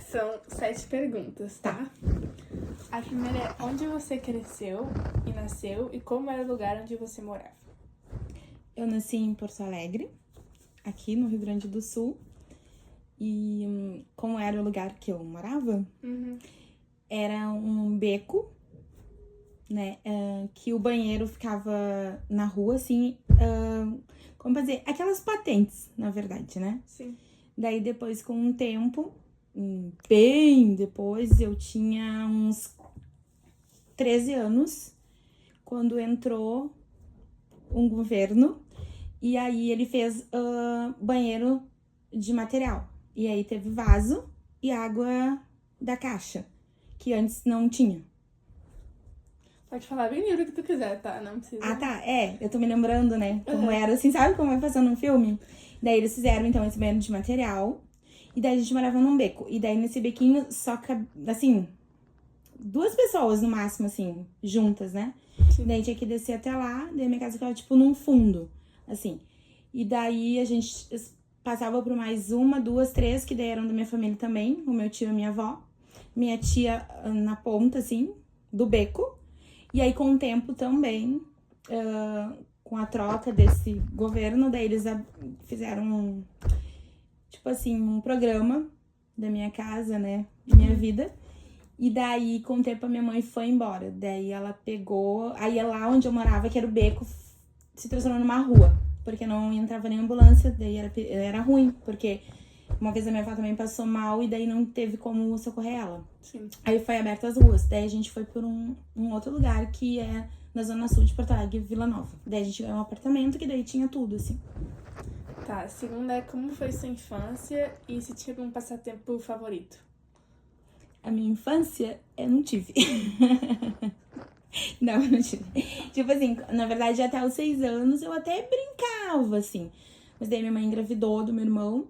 São 7 perguntas, tá? A primeira é: onde você cresceu e nasceu e como era o lugar onde você morava? Eu nasci em Porto Alegre, aqui no Rio Grande do Sul. E como era o lugar que eu morava, era um beco, né? Que o banheiro ficava na rua, assim, como pra dizer, aquelas patentes, na verdade, né? Sim. Daí depois, com um tempo, bem depois, eu tinha uns 13 anos, quando entrou um governo, e aí ele fez banheiro de material. E aí teve vaso e água da caixa, que antes não tinha. Pode falar bem livre o que tu quiser, tá? Não precisa. Ah, tá, eu tô me lembrando, né, como era assim, sabe como vai passando um filme? Daí eles fizeram, então, esse banheiro de material, e daí a gente morava num beco. E daí nesse bequinho, só que, assim, 2 pessoas no máximo, assim, juntas, né? Sim. Daí tinha que descer até lá, daí minha casa ficava, tipo, num fundo, assim. E daí a gente passava por mais 1, 2, 3, que daí eram da minha família também, o meu tio e a minha avó. Minha tia na ponta, assim, do beco. E aí, com o tempo também, com a troca desse governo, daí eles fizeram, tipo assim, um programa da minha casa, né, minha vida. E daí, com o tempo, a minha mãe foi embora. Daí ela pegou... Aí lá onde eu morava, que era o beco, se transformou numa rua. Porque não entrava nem ambulância, daí era ruim. Porque uma vez a minha avó também passou mal e daí não teve como socorrer ela. Sim. Aí foi aberto as ruas. Daí a gente foi por um outro lugar, que é na zona sul de Porto Alegre, Vila Nova. Daí a gente ganhou um apartamento, que daí tinha tudo, assim. Tá, a segunda é: como foi sua infância e se tinha algum passatempo favorito? A minha infância, eu não tive. Não tive. Tipo assim, na verdade, até os 6 anos eu até brincava, assim. Mas daí minha mãe engravidou do meu irmão.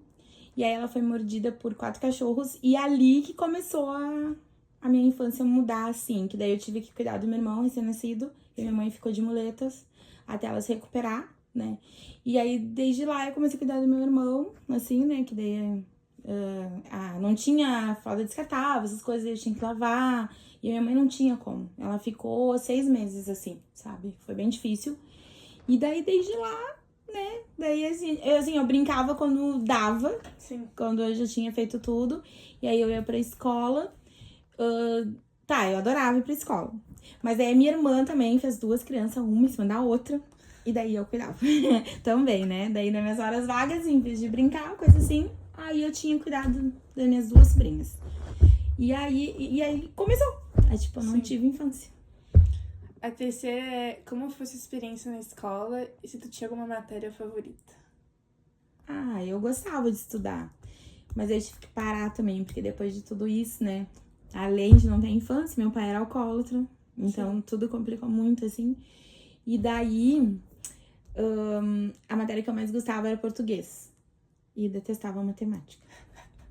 E aí ela foi mordida por 4 cachorros. E ali que começou a minha infância mudar, assim. Que daí eu tive que cuidar do meu irmão recém-nascido. E minha mãe ficou de muletas até ela se recuperar, né? E aí, desde lá, eu comecei a cuidar do meu irmão, assim, né? Que daí... não tinha fralda descartável, essas coisas eu tinha que lavar. E a minha mãe não tinha como. Ela ficou 6 meses, assim, sabe? Foi bem difícil. E daí, desde lá, né? Daí, assim, eu brincava quando dava. Sim. Quando eu já tinha feito tudo. E aí, eu ia pra escola. Eu adorava ir pra escola. Mas aí, a minha irmã também fez 2 crianças, uma em cima da outra. E daí, eu cuidava. Também, né? Daí, nas minhas horas vagas, em vez de brincar, coisa assim... Aí eu tinha cuidado das minhas 2 sobrinhas. E aí começou. Aí, tipo, eu não tive infância. A terceira é: como foi sua experiência na escola e se tu tinha alguma matéria favorita? Eu gostava de estudar. Mas eu tive que parar também, porque depois de tudo isso, né? Além de não ter infância, meu pai era alcoólatra. Então, tudo complicou muito, assim. E daí, a matéria que eu mais gostava era português. E detestava matemática.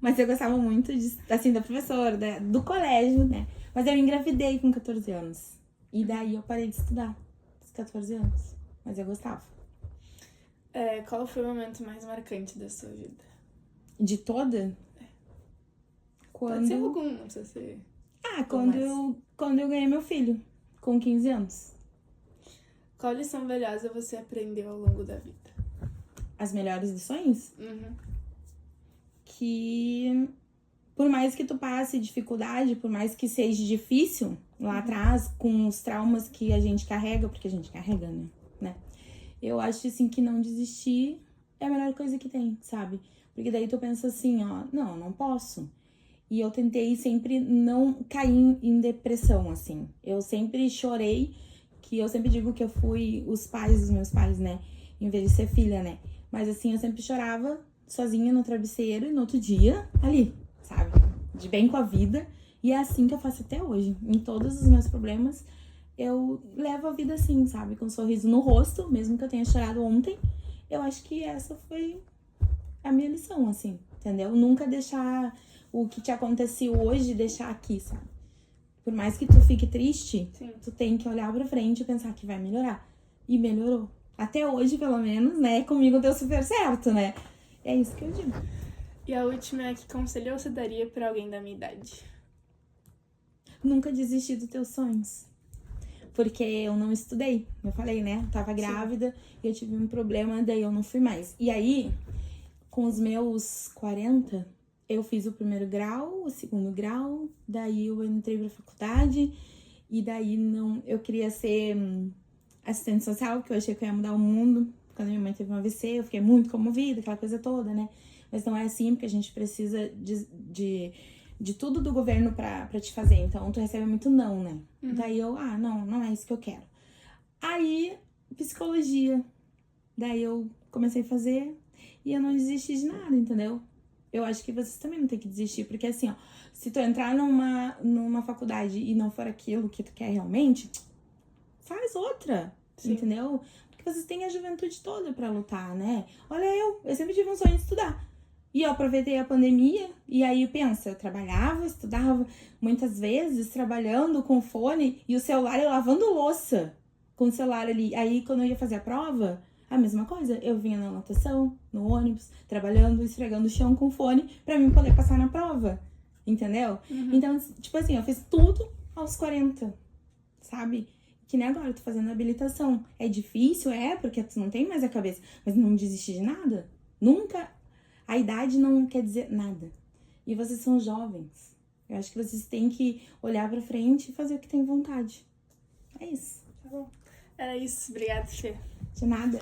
Mas eu gostava muito, assim, da professora, do colégio, né? Mas eu engravidei com 14 anos. E daí eu parei de estudar, aos 14 anos. Mas eu gostava. Qual foi o momento mais marcante da sua vida? De toda? Pode ser algum, não precisa ser... Quando eu ganhei meu filho, com 15 anos. Qual lição valiosa você aprendeu ao longo da vida? As melhores lições? Que por mais que tu passe dificuldade, por mais que seja difícil lá atrás, com os traumas que a gente carrega, porque a gente carrega, né? Eu acho, assim, que não desistir é a melhor coisa que tem, sabe? Porque daí tu pensa assim, ó, não posso. E eu tentei sempre não cair em depressão, assim. Eu sempre chorei, que eu sempre digo que eu fui os pais dos meus pais, né? Em vez de ser filha, né? Mas assim, eu sempre chorava sozinha no travesseiro e no outro dia, ali, sabe? De bem com a vida. E é assim que eu faço até hoje. Em todos os meus problemas, eu levo a vida assim, sabe? Com um sorriso no rosto, mesmo que eu tenha chorado ontem. Eu acho que essa foi a minha lição, assim, entendeu? Nunca deixar o que te aconteceu hoje, deixar aqui, sabe? Por mais que tu fique triste, tu tem que olhar pra frente e pensar que vai melhorar. E melhorou. Até hoje, pelo menos, né? Comigo deu super certo, né? É isso que eu digo. E a última é: que conselho você daria pra alguém da minha idade? Nunca desistir dos teus sonhos. Porque eu não estudei. Eu falei, né? Tava grávida e eu tive um problema, daí eu não fui mais. E aí, com os meus 40, eu fiz o primeiro grau, o segundo grau, daí eu entrei pra faculdade e daí eu queria ser assistente social, porque eu achei que eu ia mudar o mundo. Quando minha mãe teve um AVC, eu fiquei muito comovida, aquela coisa toda, né? Mas não é assim, porque a gente precisa de tudo do governo pra te fazer. Então, tu recebe muito não, né? Daí eu, não é isso que eu quero. Aí, psicologia. Daí eu comecei a fazer e eu não desisti de nada, entendeu? Eu acho que vocês também não tem que desistir, porque assim, ó, se tu entrar numa faculdade e não for aquilo que tu quer realmente, faz outra, entendeu? Porque vocês têm a juventude toda pra lutar, né? Olha, eu sempre tive um sonho de estudar. E eu aproveitei a pandemia, e aí pensa, eu trabalhava, estudava, muitas vezes trabalhando com fone e o celular e lavando louça com o celular ali. Aí quando eu ia fazer a prova, a mesma coisa, eu vinha na natação, no ônibus, trabalhando, esfregando o chão com fone pra mim poder passar na prova, entendeu? Então, tipo assim, eu fiz tudo aos 40, sabe? Que nem agora, eu tô fazendo habilitação. É difícil, porque tu não tem mais a cabeça, mas não desiste de nada. Nunca. A idade não quer dizer nada. E vocês são jovens. Eu acho que vocês têm que olhar pra frente e fazer o que tem vontade. É isso. Tá bom. Era isso. Obrigada, Fê. De nada.